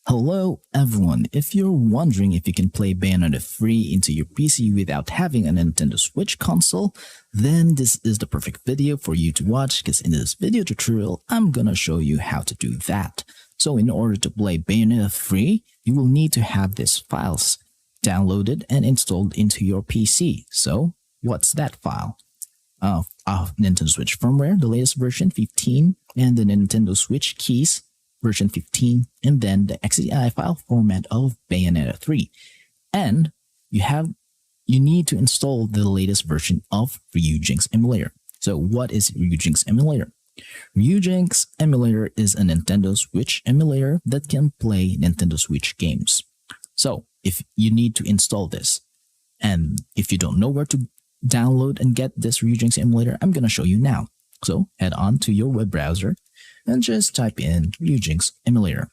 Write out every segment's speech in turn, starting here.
Hello everyone, if you're wondering if you can play Bayonetta free into your PC without having a Nintendo Switch console, then this is the perfect video for you to watch because in this video tutorial, I'm gonna show you how to do that. So in order to play Bayonetta free, you will need to have these files downloaded and installed into your PC. So what's that file? Nintendo Switch firmware, the latest version 15, and the Nintendo Switch keys version 15, and then the XCI file format of Bayonetta 3. And you need to install the latest version of Ryujinx emulator. So what is Ryujinx emulator? Ryujinx emulator is a Nintendo Switch emulator that can play Nintendo Switch games. So if you need to install this, and if you don't know where to download and get this Ryujinx emulator, I'm going to show you now. So head on to your web browser and just type in Ryujinx emulator.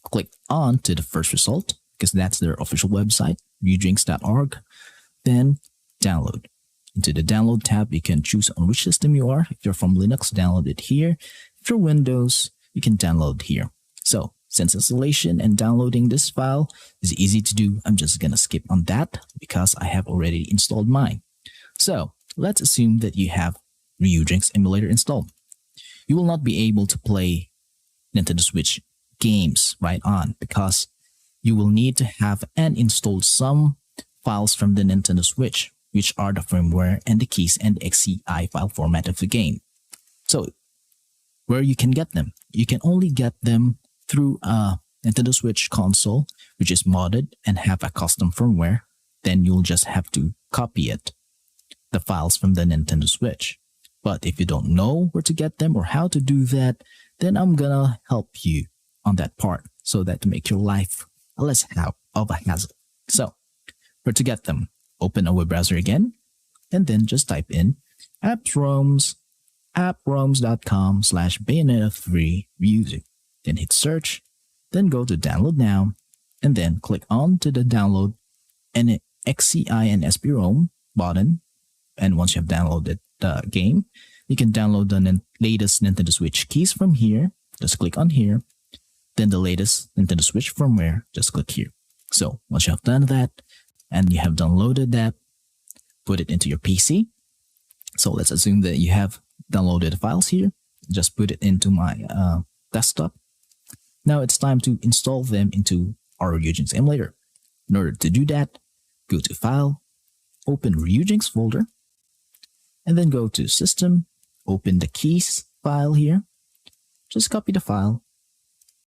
Click on to the first result because that's their official website, ryujinx.org. Then download. Into the download tab, you can choose on which system you are. If you're from Linux, download it here. If you're Windows, you can download here. So since installation and downloading this file is easy to do, I'm just gonna skip on that because I have already installed mine. So let's assume that you have Ryujinx emulator installed. You will not be able to play Nintendo Switch games right on because you will need to have and install some files from the Nintendo Switch, which are the firmware and the keys and the XCI file format of the game. So where you can get them? You can only get them through a Nintendo Switch console, which is modded and have a custom firmware. Then you'll just have to copy the files from the Nintendo Switch. But if you don't know where to get them or how to do that, then I'm gonna help you on that part so that to make your life less of a hassle. So where to get them? Open a web browser again, and then just type in approms.com/Bayonetta3 Ryujinx. Then hit search, then go to download now, and then click on to the download and XCI and SP-ROM button. And once you have downloaded the game, you can download the latest Nintendo Switch keys from here. Just click on here. Then the latest Nintendo Switch firmware, just click here. So once you have done that and you have downloaded that, put it into your PC. So let's assume that you have downloaded the files here. Just put it into my desktop. Now it's time to install them into our Ryujinx emulator. In order to do that, go to File, open Ryujinx folder, and then go to System, open the keys file here. Just copy the file